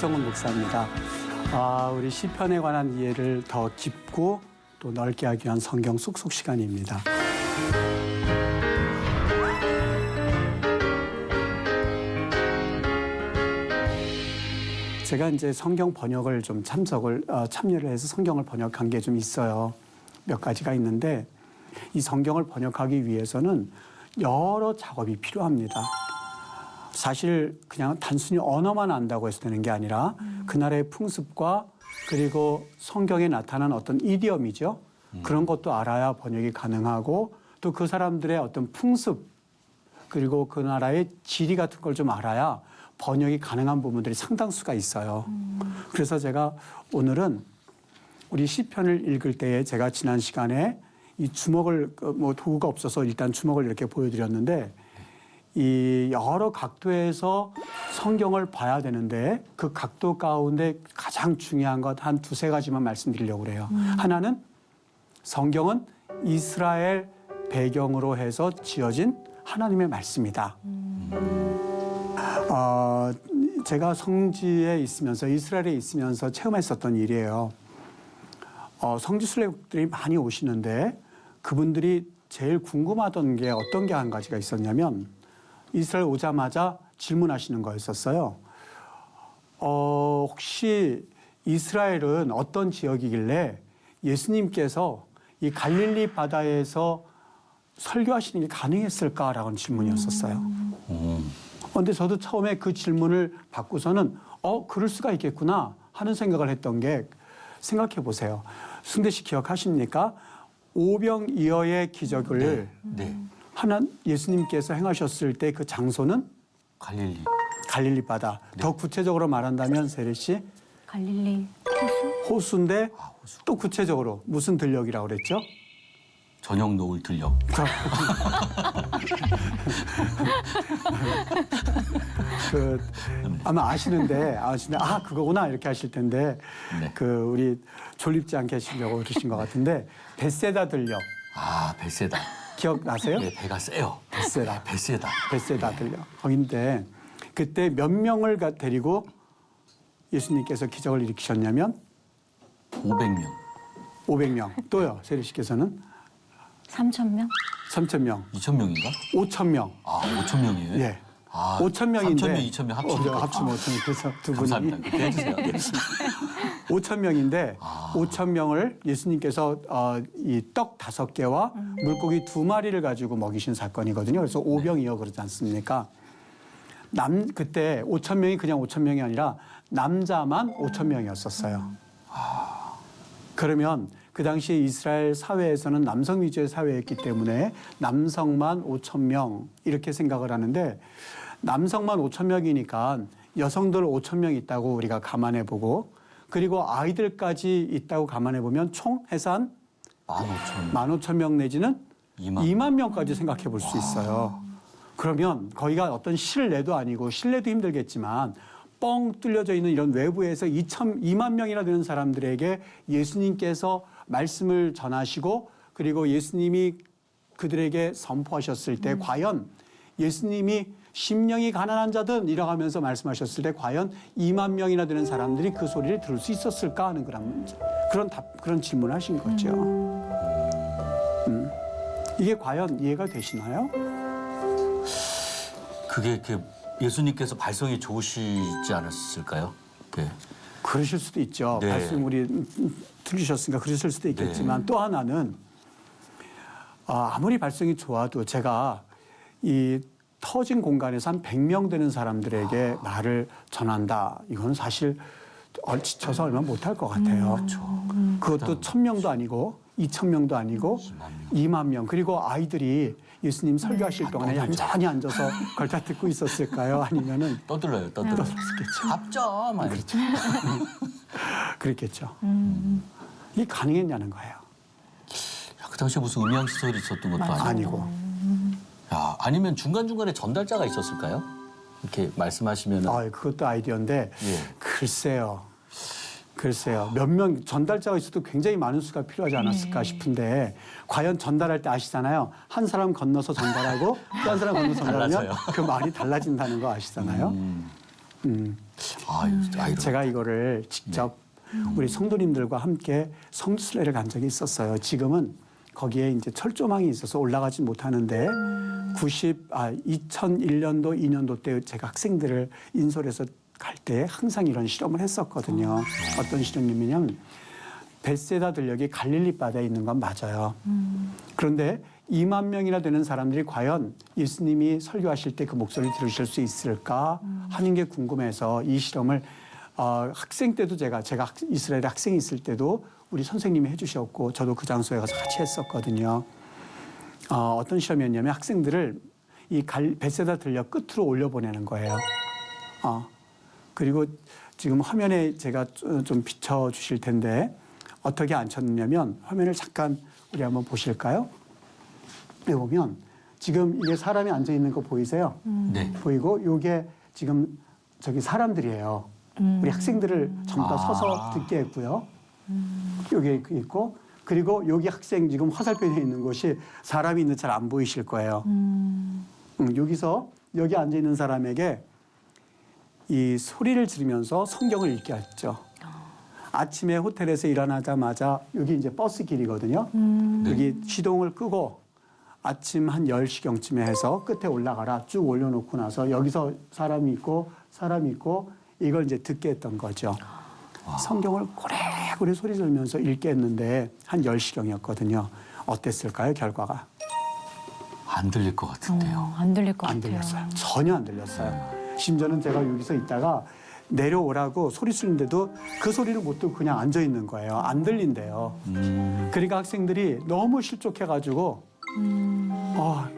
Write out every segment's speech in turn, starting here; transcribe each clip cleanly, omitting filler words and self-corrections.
이성훈 목사입니다. 우리 시편에 관한 이해를 더 깊고 또 넓게 하기 위한 성경 쏙쏙 시간입니다. 제가 이제 성경 번역을 좀 참여를 해서 성경을 번역한 게 좀 있어요. 몇 가지가 있는데 이 성경을 번역하기 위해서는 여러 작업이 필요합니다. 사실 그냥 단순히 언어만 안다고 해서 되는 게 아니라 그 나라의 풍습과 그리고 성경에 나타난 어떤 이디엄이죠. 그런 것도 알아야 번역이 가능하고 또 그 사람들의 어떤 풍습 그리고 그 나라의 지리 같은 걸 좀 알아야 번역이 가능한 부분들이 상당수가 있어요. 그래서 제가 오늘은 우리 시편을 읽을 때에 제가 지난 시간에 이 주먹을 도구가 없어서 일단 주먹을 이렇게 보여드렸는데 이 여러 각도에서 성경을 봐야 되는데 그 각도 가운데 가장 중요한 것 한 두세 가지만 말씀드리려고 그래요. 하나는 성경은 이스라엘 배경으로 해서 지어진 하나님의 말씀이다. 제가 성지에 있으면서 이스라엘에 있으면서 체험했었던 일이에요. 성지 순례국들이 많이 오시는데 그분들이 제일 궁금하던 게 어떤 게 한 가지가 있었냐면 이스라엘 오자마자 질문하시는 거였었어요. 혹시 이스라엘은 어떤 지역이길래 예수님께서 이 갈릴리 바다에서 설교하시는 게 가능했을까라는 질문이었었어요. 그런데 저도 처음에 그 질문을 받고서는 그럴 수가 있겠구나 하는 생각을 했던 게 생각해 보세요. 승대 씨 기억하십니까? 오병이어의 기적을 예수님께서 행하셨을 때 그 장소는 갈릴리 바다. 더 구체적으로 말한다면 세례 씨 갈릴리 호수인데 또 구체적으로 무슨 들녘이라고 그랬죠? 저녁 노을 들녘. 아마 아시는데 그거구나 이렇게 하실 텐데 우리 졸립지 않게 하시려고 그러신 것 같은데 벳세다 들녘. 벳세다. 기억나세요? 네, 배가 세요. 벳세다. 벳세다 들려. 거긴데 그때 몇 명을 데리고 예수님께서 기적을 일으키셨냐면 500명. 500명. 또요. 세리 씨께서는 3,000명? 3,000명. 2,000명인가? 5,000명. 5,000명이에요? 예. 5,000명인데 3,000명, 2,000명 합치면 5,000명. 그래서 두 분이 감사합니다. 그렇게 해주세요. 5,000명인데 5,000명을 예수님께서 이 떡 5개와 물고기 2마리를 가지고 먹이신 사건이거든요. 그래서 오병이어 그러지 않습니까? 그때 5,000명이 그냥 5,000명이 아니라 남자만 5,000명이었었어요. 그러면 그 당시에 이스라엘 사회에서는 남성 위주의 사회였기 때문에 남성만 5,000명 이렇게 생각을 하는데 남성만 5,000명이니까 여성들 5,000명 있다고 우리가 감안해 보고 그리고 아이들까지 있다고 감안해 보면 총 해산 15,000명 내지는 2만 명까지 생각해 볼 수 있어요. 그러면 거기가 어떤 실내도 아니고 실내도 힘들겠지만 뻥 뚫려져 있는 이런 외부에서 2만 명이나 되는 사람들에게 예수님께서 말씀을 전하시고 그리고 예수님이 그들에게 선포하셨을 때 과연 예수님이 심령이 가난한 자든 이라고 하면서 말씀하셨을 때 과연 2만 명이나 되는 사람들이 그 소리를 들을 수 있었을까 하는 그런 질문을 하신 거죠. 이게 과연 이해가 되시나요? 그게 예수님께서 발성이 좋으시지 않았을까요? 네. 그러실 수도 있죠. 네. 말씀이 들으셨으니까 그러실 수도 있겠지만 또 하나는 아무리 발성이 좋아도 제가 이 터진 공간에서 한 100명 되는 사람들에게 말을 전한다. 이건 사실 지쳐서 얼마 못할 것 같아요. 그것도 1,000명도 아니고 2,000명도 아니고 2만 명. 그리고 아이들이 예수님 설교하실 동안에 얌전히 앉아서 걸다 듣고 있었을까요? 아니면은 떠들어요. 떠들었겠죠. 밥점. 그렇죠. 그랬겠죠. 이게 가능했냐는 거예요. 그 당시에 무슨 음향시설이 있었던 것도 아니고. 아니면 중간중간에 전달자가 있었을까요? 이렇게 말씀하시면. 그것도 아이디어인데 글쎄요. 몇 명 전달자가 있어도 굉장히 많은 수가 필요하지 않았을까 싶은데 과연 전달할 때 아시잖아요. 한 사람 건너서 전달하고 또 한 사람 건너서 전달하면 그 말이 달라진다는 거 아시잖아요. 아유, 제가 이거를 직접 우리 성도님들과 함께 성지순례를 간 적이 있었어요. 지금은 거기에 이제 철조망이 있어서 올라가지 못하는데 2001년도, 2년도 때 제가 학생들을 인솔해서 갈 때 항상 이런 실험을 했었거든요. 어떤 실험이냐면 벳세다 들녘이 갈릴리 바다에 있는 건 맞아요. 그런데 2만 명이나 되는 사람들이 과연 예수님이 설교하실 때 그 목소리 들으실 수 있을까 하는 게 궁금해서 이 실험을 학생 때도 제가 이스라엘에 학생이 있을 때도 우리 선생님이 해주셨고 저도 그 장소에 가서 같이 했었거든요. 어떤 실험이었냐면 학생들을 이 벳세다 들녘 끝으로 올려보내는 거예요. 그리고 지금 화면에 제가 좀 비춰주실 텐데 어떻게 앉혔느냐면 화면을 잠깐 우리 한번 보실까요? 여기 보면 지금 이게 사람이 앉아 있는 거 보이세요? 네. 보이고 이게 지금 저기 사람들이에요. 우리 학생들을 전부 다 서서 듣게 했고요. 여기 있고 그리고 여기 학생 지금 화살표에 있는 곳이 사람이 있는 잘 안 보이실 거예요. 여기서 여기 앉아 있는 사람에게 이 소리를 지르면서 성경을 읽게 했죠. 아침에 호텔에서 일어나자마자 여기 이제 버스 길이거든요. 여기 시동을 끄고 아침 한 10시경쯤에 해서 끝에 올라가라 쭉 올려놓고 나서 여기서 사람이 있고 이걸 이제 듣게 했던 거죠. 성경을 고래고래 소리 지르면서 읽게 했는데 한 10시경이었거든요. 어땠을까요, 결과가? 안 들릴 것 같은데요. 안 들릴 것 안 같아요. 들렸어요. 전혀 안 들렸어요. 심지어는 제가 여기서 있다가 내려오라고 소리 지르는데도 그 소리를 못 듣고 그냥 앉아 있는 거예요. 안 들린대요. 그러니까 학생들이 너무 실족해가지고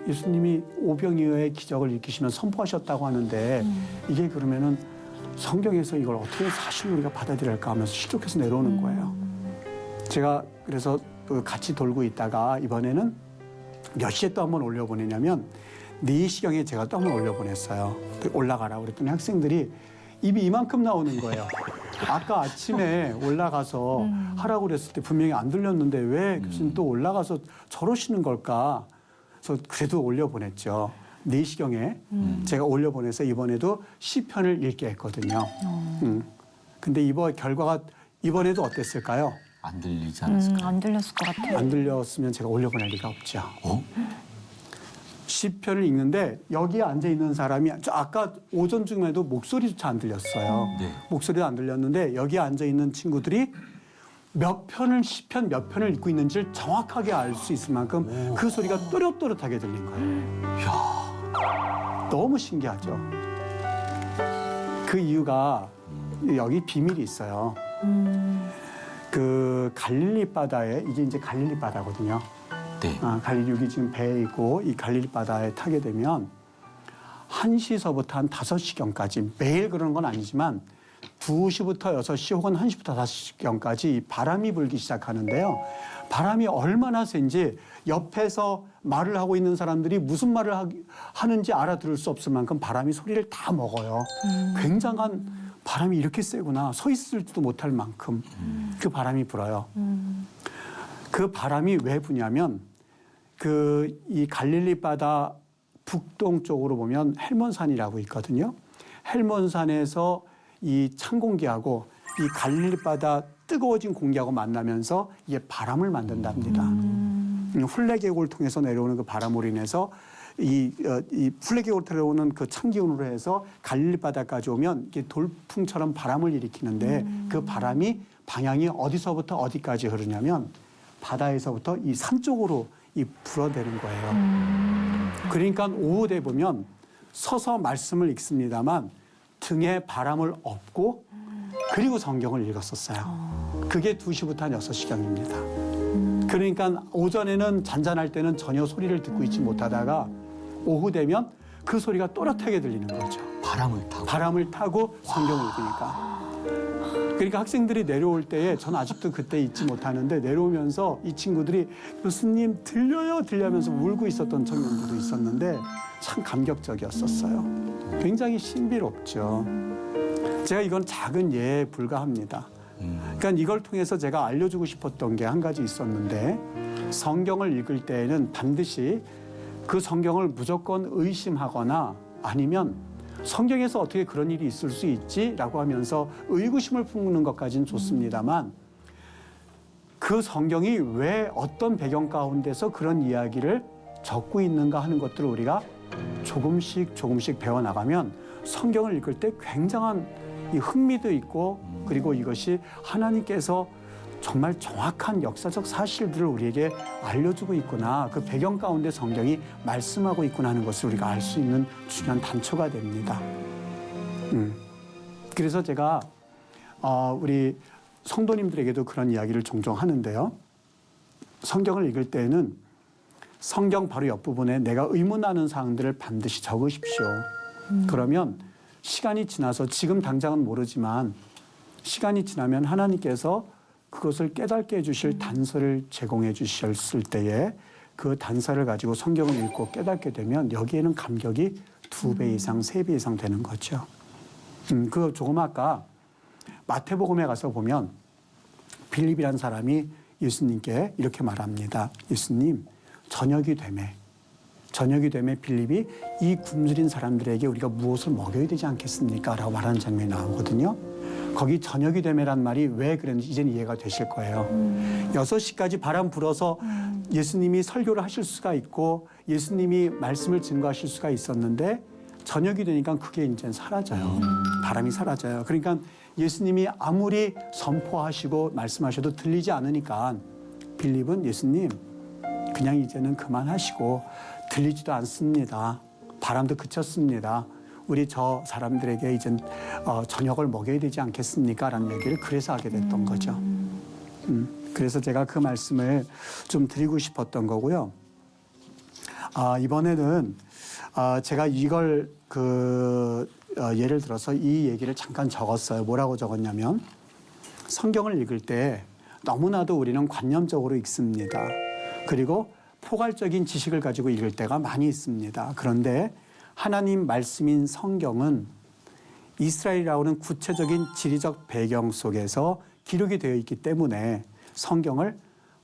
예수님이 오병이어의 기적을 일으키시면 선포하셨다고 하는데 이게 그러면은 성경에서 이걸 어떻게 사실로 우리가 받아들일까 하면서 실족해서 내려오는 거예요. 제가 그래서 같이 돌고 있다가 이번에는 몇 시에 또 한번 올려보내냐면 4시경에 제가 또 한번 올려보냈어요. 올라가라고 그랬더니 학생들이 입이 이만큼 나오는 거예요. 아까 아침에 올라가서 하라고 그랬을 때 분명히 안 들렸는데 왜 교수님 또 올라가서 저러시는 걸까? 그래서 그래도 올려보냈죠. 4시경에 제가 올려보내서 이번에도 시편을 읽게 했거든요. 근데 이번 결과가 이번에도 어땠을까요? 안 들리지 않았을까요? 안 들렸을 것 같아요. 안 들렸으면 제가 올려보낼 리가 없죠. 시편을 읽는데 여기에 앉아 있는 사람이 아까 오전 중에도 목소리조차 안 들렸어요. 네. 목소리도 안 들렸는데 여기에 앉아 있는 친구들이 시편 몇 편을 읽고 있는지를 정확하게 알 수 있을 만큼 그 소리가 또렷또렷하게 들린 거예요. 이야. 너무 신기하죠. 그 이유가 여기 비밀이 있어요. 그 갈릴리 바다에 이게 이제 갈릴리 바다거든요. 네. 갈릴리 여기 지금 배에 있고 이 갈릴리 바다에 타게 되면 1시서부터 한 5시경까지 매일 그러는 건 아니지만 2시부터 6시 혹은 1시부터 5시경까지 바람이 불기 시작하는데요. 바람이 얼마나 센지 옆에서 말을 하고 있는 사람들이 무슨 말을 하는지 알아들을 수 없을 만큼 바람이 소리를 다 먹어요. 굉장한 바람이 이렇게 세구나. 서 있을지도 못할 만큼 그 바람이 불어요. 그 바람이 왜 부냐면 이 갈릴리 바다 북동쪽으로 보면 헬몬산이라고 있거든요. 헬몬산에서 이 찬 공기하고 이 갈릴리 바다 뜨거워진 공기하고 만나면서 이게 바람을 만든답니다. 훌레 계곡을 통해서 내려오는 그 바람으로 인해서 이 훌레 계곡으로 들어오는 그 찬 기운으로 해서 갈릴리 바다까지 오면 이게 돌풍처럼 바람을 일으키는데 그 바람이 방향이 어디서부터 어디까지 흐르냐면 바다에서부터 이 산 쪽으로 불어대는 거예요. 그러니까 오후 돼 보면 서서 말씀을 읽습니다만 등에 바람을 업고 그리고 성경을 읽었었어요. 그게 2시부터 한 6시경입니다. 그러니까 오전에는 잔잔할 때는 전혀 소리를 듣고 있지 못하다가 오후 되면 그 소리가 또렷하게 들리는 거죠. 바람을 타고 성경을 읽으니까. 그러니까 학생들이 내려올 때에 저는 아직도 그때 잊지 못하는데 내려오면서 이 친구들이 교수님 들려요 들려면서 울고 있었던 청년들도 있었는데 참 감격적이었었어요. 굉장히 신비롭죠. 제가 이건 작은 예에 불과합니다. 그러니까 이걸 통해서 제가 알려주고 싶었던 게 한 가지 있었는데 성경을 읽을 때에는 반드시 그 성경을 무조건 의심하거나 아니면 성경에서 어떻게 그런 일이 있을 수 있지라고 하면서 의구심을 품는 것까지는 좋습니다만 그 성경이 왜 어떤 배경 가운데서 그런 이야기를 적고 있는가 하는 것들을 우리가 조금씩 배워나가면 성경을 읽을 때 굉장한 이 흥미도 있고 그리고 이것이 하나님께서 정말 정확한 역사적 사실들을 우리에게 알려주고 있구나. 그 배경 가운데 성경이 말씀하고 있구나 하는 것을 우리가 알 수 있는 중요한 단초가 됩니다. 그래서 제가 우리 성도님들에게도 그런 이야기를 종종 하는데요. 성경을 읽을 때에는 성경 바로 옆부분에 내가 의문하는 사항들을 반드시 적으십시오. 그러면 시간이 지나서 지금 당장은 모르지만 시간이 지나면 하나님께서 그것을 깨닫게 해주실 단서를 제공해 주셨을 때에 그 단서를 가지고 성경을 읽고 깨닫게 되면 여기에는 감격이 2배 이상, 3배 이상 되는 거죠. 그 조금 아까 마태복음에 가서 보면 빌립이라는 사람이 예수님께 이렇게 말합니다. 예수님, 저녁이 되매 빌립이 이 굶주린 사람들에게 우리가 무엇을 먹여야 되지 않겠습니까? 라고 말하는 장면이 나오거든요. 거기 저녁이 되매란 말이 왜 그랬는지 이제는 이해가 되실 거예요. 6시까지 바람 불어서 예수님이 설교를 하실 수가 있고 예수님이 말씀을 증거하실 수가 있었는데 저녁이 되니까 그게 이제 사라져요. 바람이 사라져요. 그러니까 예수님이 아무리 선포하시고 말씀하셔도 들리지 않으니까 빌립은 예수님 그냥 이제는 그만하시고 들리지도 않습니다. 바람도 그쳤습니다. 우리 저 사람들에게 이제 저녁을 먹여야 되지 않겠습니까? 라는 얘기를 그래서 하게 됐던 거죠. 그래서 제가 그 말씀을 좀 드리고 싶었던 거고요. 이번에는 제가 이걸 예를 들어서 이 얘기를 잠깐 적었어요. 뭐라고 적었냐면 성경을 읽을 때 너무나도 우리는 관념적으로 읽습니다. 그리고 포괄적인 지식을 가지고 읽을 때가 많이 있습니다. 그런데 하나님 말씀인 성경은 이스라엘이라고 하는 구체적인 지리적 배경 속에서 기록이 되어 있기 때문에 성경을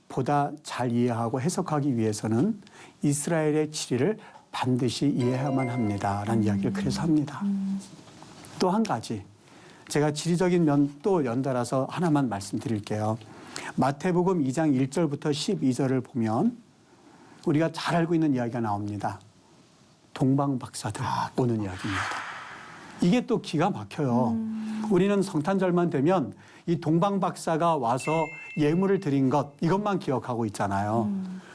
보다 잘 이해하고 해석하기 위해서는 이스라엘의 지리를 반드시 이해해야만 합니다라는 이야기를 그래서 합니다. 또 한 가지 제가 지리적인 면 또 연달아서 하나만 말씀드릴게요. 마태복음 2장 1절부터 12절을 보면 우리가 잘 알고 있는 이야기가 나옵니다. 동방박사들 오는 이야기입니다. 이게 또 기가 막혀요. 우리는 성탄절만 되면 이 동방박사가 와서 예물을 드린 것 이것만 기억하고 있잖아요.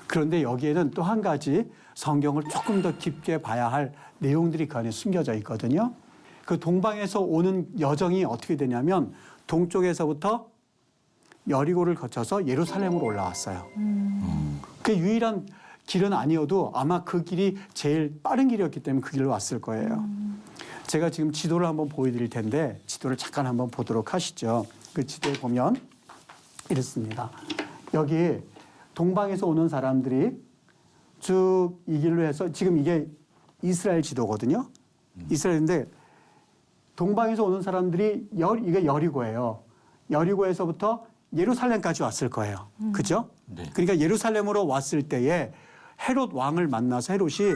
그런데 여기에는 또 한 가지 성경을 조금 더 깊게 봐야 할 내용들이 그 안에 숨겨져 있거든요. 그 동방에서 오는 여정이 어떻게 되냐면 동쪽에서부터 여리고를 거쳐서 예루살렘으로 올라왔어요. 그 유일한 길은 아니어도 아마 그 길이 제일 빠른 길이었기 때문에 그 길로 왔을 거예요. 제가 지금 지도를 한번 보여드릴 텐데 지도를 잠깐 한번 보도록 하시죠. 그 지도에 보면 이렇습니다. 여기 동방에서 오는 사람들이 쭉 이 길로 해서 지금 이게 이스라엘 지도거든요. 이스라엘인데 동방에서 오는 사람들이 이게 여리고예요. 여리고에서부터 예루살렘까지 왔을 거예요. 그죠? 네. 그러니까 예루살렘으로 왔을 때에 헤롯 왕을 만나서 헤롯이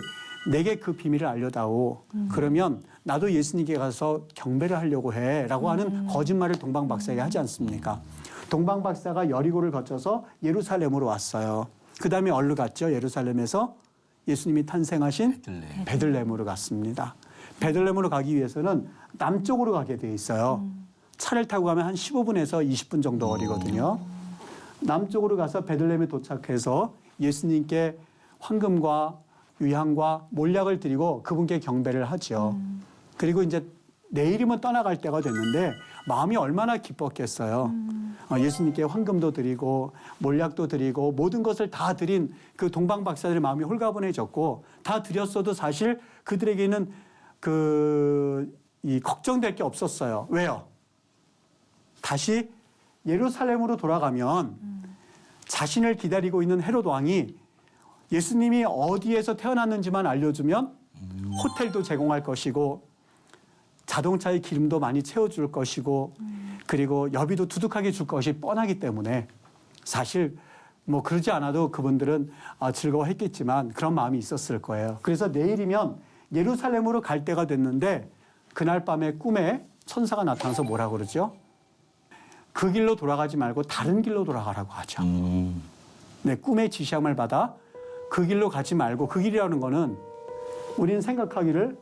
내게 그 비밀을 알려다오. 그러면 나도 예수님께 가서 경배를 하려고 해. 라고 하는 거짓말을 동방박사에게 하지 않습니까? 동방박사가 여리고를 거쳐서 예루살렘으로 왔어요. 그 다음에 어디로 갔죠? 예루살렘에서 예수님이 탄생하신 베들레헴으로 갔습니다. 베들레헴으로 가기 위해서는 남쪽으로 가게 돼 있어요. 차를 타고 가면 한 15분에서 20분 정도 거리거든요. 남쪽으로 가서 베들레헴에 도착해서 예수님께 황금과 유향과 몰약을 드리고 그분께 경배를 하죠. 그리고 이제 내일이면 떠나갈 때가 됐는데 마음이 얼마나 기뻤겠어요. 예수님께 황금도 드리고 몰약도 드리고 모든 것을 다 드린 그 동방박사들의 마음이 홀가분해졌고 다 드렸어도 사실 그들에게는 이 걱정될 게 없었어요. 왜요? 다시 예루살렘으로 돌아가면 자신을 기다리고 있는 헤롯 왕이 예수님이 어디에서 태어났는지만 알려주면 호텔도 제공할 것이고 자동차에 기름도 많이 채워줄 것이고 그리고 여비도 두둑하게 줄 것이 뻔하기 때문에 사실 뭐 그러지 않아도 그분들은 즐거워했겠지만 그런 마음이 있었을 거예요. 그래서 내일이면 예루살렘으로 갈 때가 됐는데 그날 밤에 꿈에 천사가 나타나서 뭐라고 그러죠? 그 길로 돌아가지 말고 다른 길로 돌아가라고 하죠. 네, 꿈의 지시함을 받아 그 길로 가지 말고, 그 길이라는 거는 우리는 생각하기를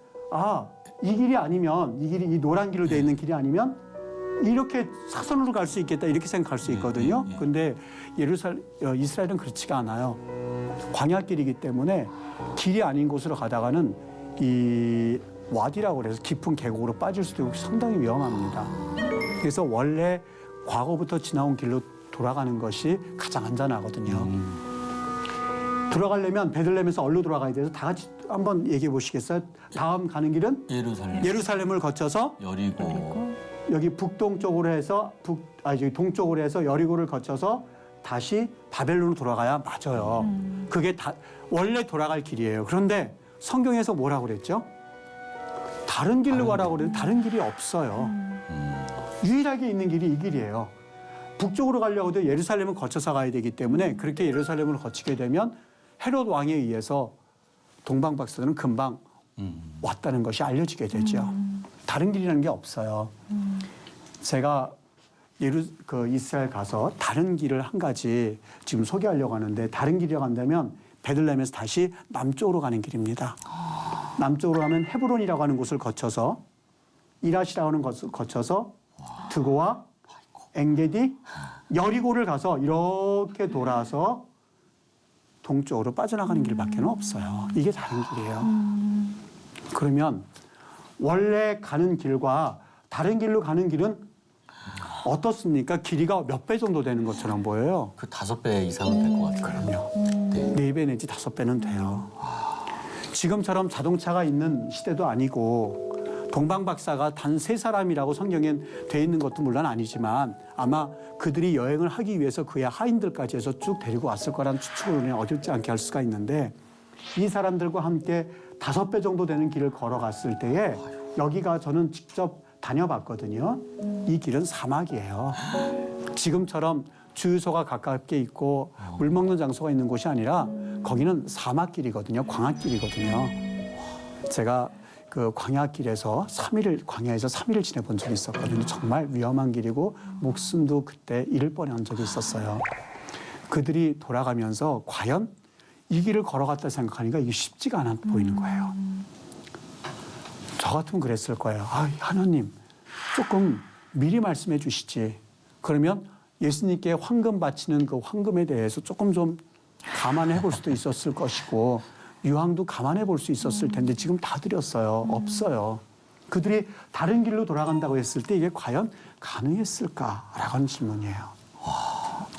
이 길이 아니면, 이 길이 이 노란 길로 되어 있는 길이 아니면 이렇게 사선으로 갈 수 있겠다, 이렇게 생각할 수 있거든요. 근데 이스라엘은 그렇지가 않아요. 광야길이기 때문에 길이 아닌 곳으로 가다가는 이 와디라고 그래서 깊은 계곡으로 빠질 수도 있고 상당히 위험합니다. 그래서 원래 과거부터 지나온 길로 돌아가는 것이 가장 안전하거든요. 돌아가려면 베들레헴에서 어디로 돌아가야 돼서 다 같이 한번 얘기해 보시겠어요? 다음 가는 길은 예루살렘을 거쳐서 여리고, 여기 북동쪽으로 해서 여기 동쪽으로 해서 여리고를 거쳐서 다시 바벨론으로 돌아가야 맞아요. 그게 다 원래 돌아갈 길이에요. 그런데 성경에서 뭐라고 그랬죠? 다른 길로 가라고 그랬는데 다른 길이 없어요. 유일하게 있는 길이 이 길이에요. 북쪽으로 가려고 해도 예루살렘을 거쳐서 가야 되기 때문에 그렇게 예루살렘을 거치게 되면 헤롯 왕에 의해서 동방박사들은 금방 왔다는 것이 알려지게 되죠. 다른 길이라는 게 없어요. 제가 이스라엘 가서 다른 길을 한 가지 지금 소개하려고 하는데, 다른 길이라고 한다면 베들레헴에서 다시 남쪽으로 가는 길입니다. 남쪽으로 가면 헤브론이라고 하는 곳을 거쳐서 이라시라고 하는 곳을 거쳐서 드고와 엔게디, 여리고를 가서 이렇게 돌아서 동쪽으로 빠져나가는 길밖에 없어요. 이게 다른 길이에요. 그러면 원래 가는 길과 다른 길로 가는 길은 어떻습니까? 길이가 몇 배 정도 되는 것처럼 보여요. 그 5배 이상은 될 것 같아요. 그럼요. 네. 4배 내지 5배는 돼요. 지금처럼 자동차가 있는 시대도 아니고 동방박사가 단 3사람이라고 성경에 돼 있는 것도 물론 아니지만 아마 그들이 여행을 하기 위해서 그의 하인들까지 해서 쭉 데리고 왔을 거란 추측으로는 어렵지 않게 할 수가 있는데, 이 사람들과 함께 5배 정도 되는 길을 걸어갔을 때에 여기가 저는 직접 다녀봤거든요. 이 길은 사막이에요. 지금처럼 주유소가 가깝게 있고 물 먹는 장소가 있는 곳이 아니라 거기는 사막길이거든요. 광야길이거든요. 제가 그 광야길에서 광야에서 3일을 지내본 적이 있었거든요. 정말 위험한 길이고 목숨도 그때 잃을 뻔한 적이 있었어요. 그들이 돌아가면서 과연 이 길을 걸어갔다 생각하니까 이게 쉽지가 않아 보이는 거예요. 저 같으면 그랬을 거예요. 하나님, 조금 미리 말씀해 주시지. 그러면 예수님께 황금 바치는 그 황금에 대해서 조금 좀 감안해 볼 수도 있었을 것이고, 유황도 감안해 볼 수 있었을 텐데 지금 다 드렸어요. 없어요. 그들이 다른 길로 돌아간다고 했을 때 이게 과연 가능했을까라고 하는 질문이에요.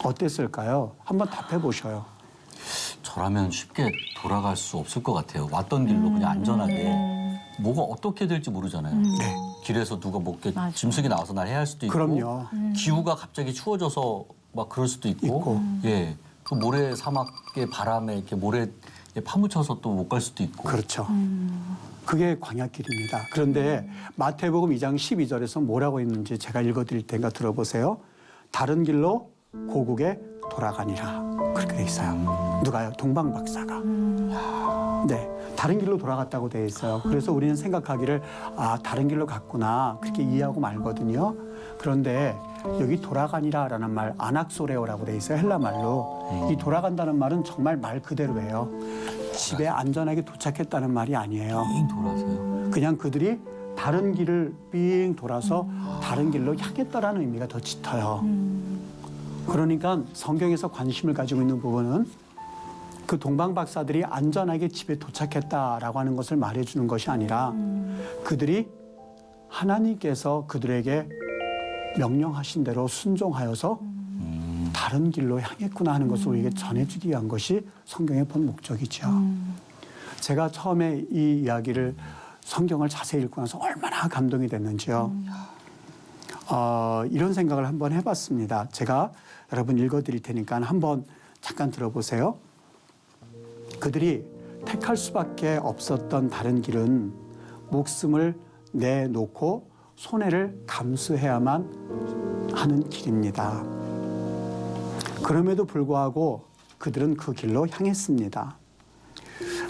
어땠을까요? 한번 답해 보셔요. 저라면 쉽게 돌아갈 수 없을 것 같아요. 왔던 길로 그냥 안전하게. 뭐가 어떻게 될지 모르잖아요. 네. 길에서 누가 먹게 맞아. 짐승이 나와서 날 해할 수도 있고, 그럼요. 기후가 갑자기 추워져서 막 그럴 수도 있고, 예, 그 모래 사막의 바람에 이렇게 모래에 파묻혀서 또 못 갈 수도 있고. 그렇죠. 그게 광야길입니다. 그런데 마태복음 2장 12절에서 뭐라고 했는지 제가 읽어드릴 테니까 들어보세요. 다른 길로 고국에 돌아가니라. 그렇게 돼 있어요. 누가요? 동방박사가. 네, 다른 길로 돌아갔다고 돼 있어요. 그래서 우리는 생각하기를 다른 길로 갔구나 그렇게 이해하고 말거든요. 그런데 여기 돌아가니라라는 말 아낙소레오라고 돼 있어요. 헬라 말로. 이 돌아간다는 말은 정말 말 그대로예요. 집에 안전하게 도착했다는 말이 아니에요. 빙 돌아서요. 그냥 그들이 다른 길을 삥 돌아서 다른 길로 향했다라는 의미가 더 짙어요. 그러니까 성경에서 관심을 가지고 있는 부분은 그 동방박사들이 안전하게 집에 도착했다라고 하는 것을 말해주는 것이 아니라 그들이 하나님께서 그들에게 명령하신 대로 순종하여서 다른 길로 향했구나 하는 것을 우리에게 전해주기 위한 것이 성경의 본 목적이죠. 제가 처음에 이 이야기를 성경을 자세히 읽고 나서 얼마나 감동이 됐는지요. 이런 생각을 한번 해봤습니다. 제가 여러분 읽어드릴 테니까 한번 잠깐 들어보세요. 그들이 택할 수밖에 없었던 다른 길은 목숨을 내놓고 손해를 감수해야만 하는 길입니다. 그럼에도 불구하고 그들은 그 길로 향했습니다.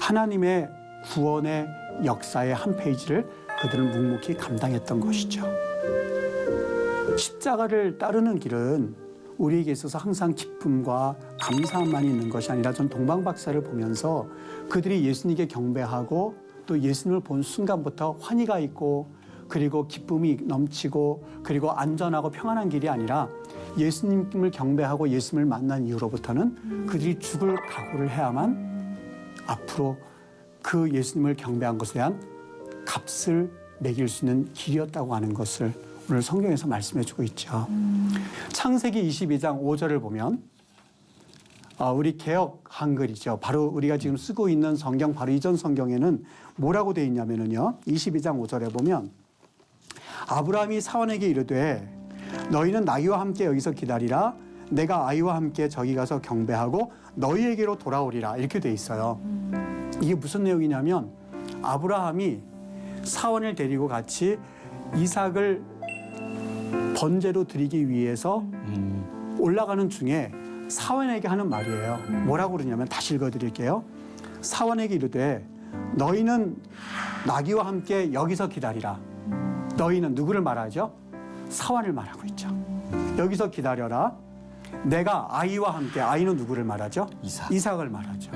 하나님의 구원의 역사의 한 페이지를 그들은 묵묵히 감당했던 것이죠. 십자가를 따르는 길은 우리에게 있어서 항상 기쁨과 감사함만 있는 것이 아니라 전 동방박사를 보면서 그들이 예수님께 경배하고 또 예수님을 본 순간부터 환희가 있고 그리고 기쁨이 넘치고 그리고 안전하고 평안한 길이 아니라 예수님을 경배하고 예수님을 만난 이후로부터는 그들이 죽을 각오를 해야만 앞으로 그 예수님을 경배한 것에 대한 값을 매길 수 있는 길이었다고 하는 것을 오늘 성경에서 말씀해 주고 있죠. 창세기 22장 5절을 보면 우리 개역 한글이죠. 바로 우리가 지금 쓰고 있는 성경 바로 이전 성경에는 뭐라고 되어 있냐면요. 22장 5절에 보면 아브라함이 사원에게 이르되 너희는 나귀와 함께 여기서 기다리라. 내가 아이와 함께 저기 가서 경배하고 너희에게로 돌아오리라. 이렇게 돼 있어요. 이게 무슨 내용이냐면 아브라함이 사원을 데리고 같이 이삭을 번제로 드리기 위해서 올라가는 중에 사원에게 하는 말이에요. 뭐라고 그러냐면 다시 읽어드릴게요. 사원에게 이르되 너희는 나귀와 함께 여기서 기다리라. 너희는 누구를 말하죠? 사원을 말하고 있죠. 여기서 기다려라. 내가 아이와 함께, 아이는 누구를 말하죠? 이삭을 말하죠.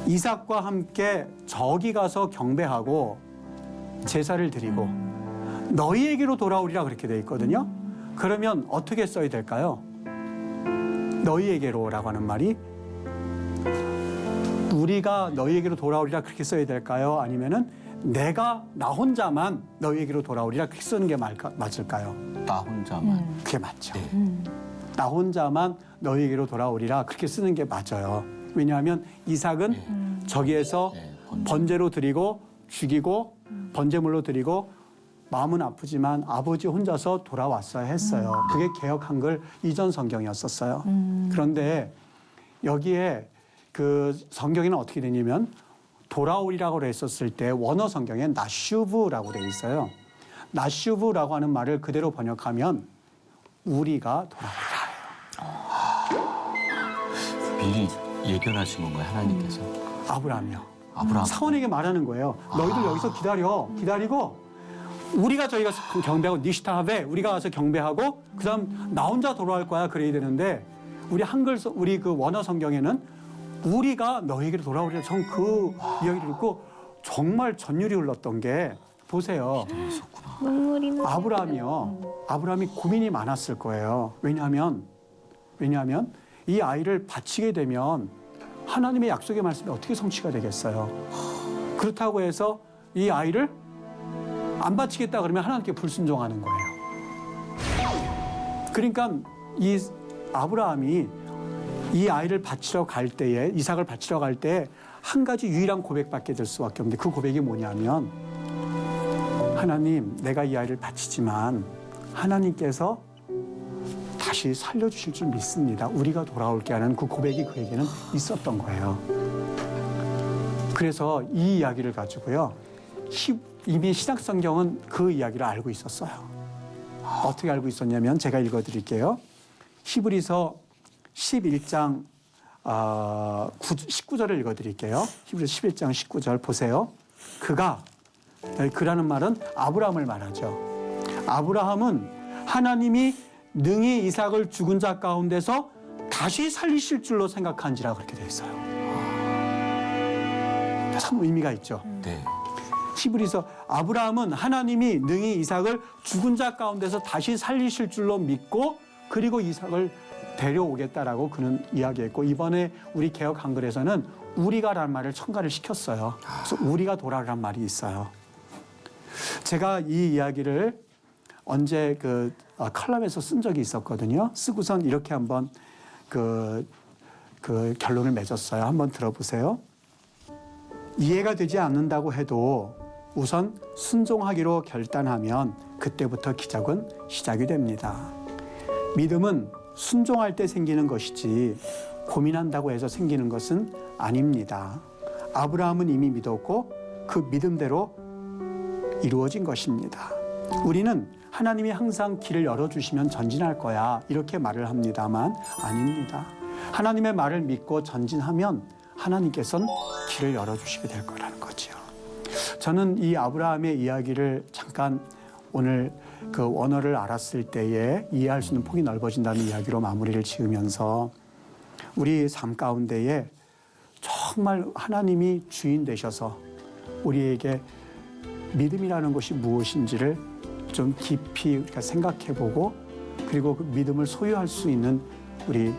이삭과 함께 저기 가서 경배하고 제사를 드리고 너희에게로 돌아오리라 그렇게 돼 있거든요. 그러면 어떻게 써야 될까요? 너희에게로라고 하는 말이 우리가 너희에게로 돌아오리라 그렇게 써야 될까요? 아니면은 내가 나 혼자만 너희에게로 돌아오리라 그렇게 쓰는 게 맞을까요? 나 혼자만. 그게 맞죠. 네. 나 혼자만 너희에게로 돌아오리라 그렇게 쓰는 게 맞아요. 왜냐하면 이삭은 저기에서 번제로 드리고 죽이고 번제물로 드리고 마음은 아프지만 아버지 혼자서 돌아왔어야 했어요. 그게 개역 한글 이전 성경이었었어요. 그런데 여기에 그 성경에는 어떻게 되냐면 돌아오리라고 했었을 때 원어 성경에 나슈브라고 돼 있어요. 나슈브라고 하는 말을 그대로 번역하면 우리가 돌아오리라. 미리 예견하신 건가요, 하나님께서? 아브라함이요. 아브라함. 사원에게 말하는 거예요. 너희들 여기서 기다리고 우리가 저희가 경배하고 니시타하베 우리가 가서 경배하고 그다음 나 혼자 돌아올 거야 그래야 되는데 우리 그 원어 성경에는 우리가 너희에게로 돌아오리라. 전 그 이야기를 듣고 정말 전율이 흘렀던 게 보세요. 눈물이 나. 아브라함이 고민이 많았을 거예요. 왜냐하면 이 아이를 바치게 되면 하나님의 약속의 말씀이 어떻게 성취가 되겠어요. 그렇다고 해서 이 아이를 안 바치겠다 그러면 하나님께 불순종하는 거예요. 그러니까 이 아브라함이 이 아이를 바치러 갈 때에 이삭을 바치러 갈 때 한 가지 유일한 고백밖에 될 수밖에 없는데 그 고백이 뭐냐면 하나님 내가 이 아이를 바치지만 하나님께서 다시 살려주실 줄 믿습니다. 우리가 돌아올게 하는 그 고백이 그에게는 있었던 거예요. 그래서 이 이야기를 가지고요. 이미 신약성경은 그 이야기를 알고 있었어요. 어떻게 알고 있었냐면 제가 읽어드릴게요. 히브리서 11장 19절을 읽어드릴게요. 히브리서 11장 19절 보세요. 그라는 말은 아브라함을 말하죠. 아브라함은 하나님이 능히 이삭을 죽은 자 가운데서 다시 살리실 줄로 생각한지라 그렇게 되어 있어요. 참 의미가 있죠. 네. 히브리서 아브라함은 하나님이 능히 이삭을 죽은 자 가운데서 다시 살리실 줄로 믿고 그리고 이삭을 데려오겠다라고 그는 이야기했고 이번에 우리 개역 한글에서는 우리가라는 말을 첨가를 시켰어요. 그래서 우리가 돌아오라는 말이 있어요. 제가 이 이야기를 언제 칼럼에서 쓴 적이 있었거든요. 쓰고선 이렇게 한번 그 결론을 맺었어요. 한번 들어보세요. 이해가 되지 않는다고 해도 우선 순종하기로 결단하면 그때부터 기적은 시작이 됩니다. 믿음은 순종할 때 생기는 것이지 고민한다고 해서 생기는 것은 아닙니다. 아브라함은 이미 믿었고 그 믿음대로 이루어진 것입니다. 우리는 하나님이 항상 길을 열어주시면 전진할 거야 이렇게 말을 합니다만 아닙니다. 하나님의 말을 믿고 전진하면 하나님께서는 길을 열어주시게 될 거라는 거죠. 저는 이 아브라함의 이야기를 잠깐 오늘 그 원어를 알았을 때에 이해할 수 있는 폭이 넓어진다는 이야기로 마무리를 지으면서 우리 삶 가운데에 정말 하나님이 주인 되셔서 우리에게 믿음이라는 것이 무엇인지를 좀 깊이 우리가 생각해보고 그리고 그 믿음을 소유할 수 있는 우리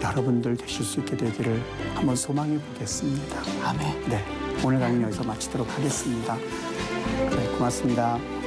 여러분들 되실 수 있게 되기를 한번 소망해 보겠습니다. 아멘. 네, 오늘 강의 여기서 마치도록 하겠습니다. 네, 고맙습니다.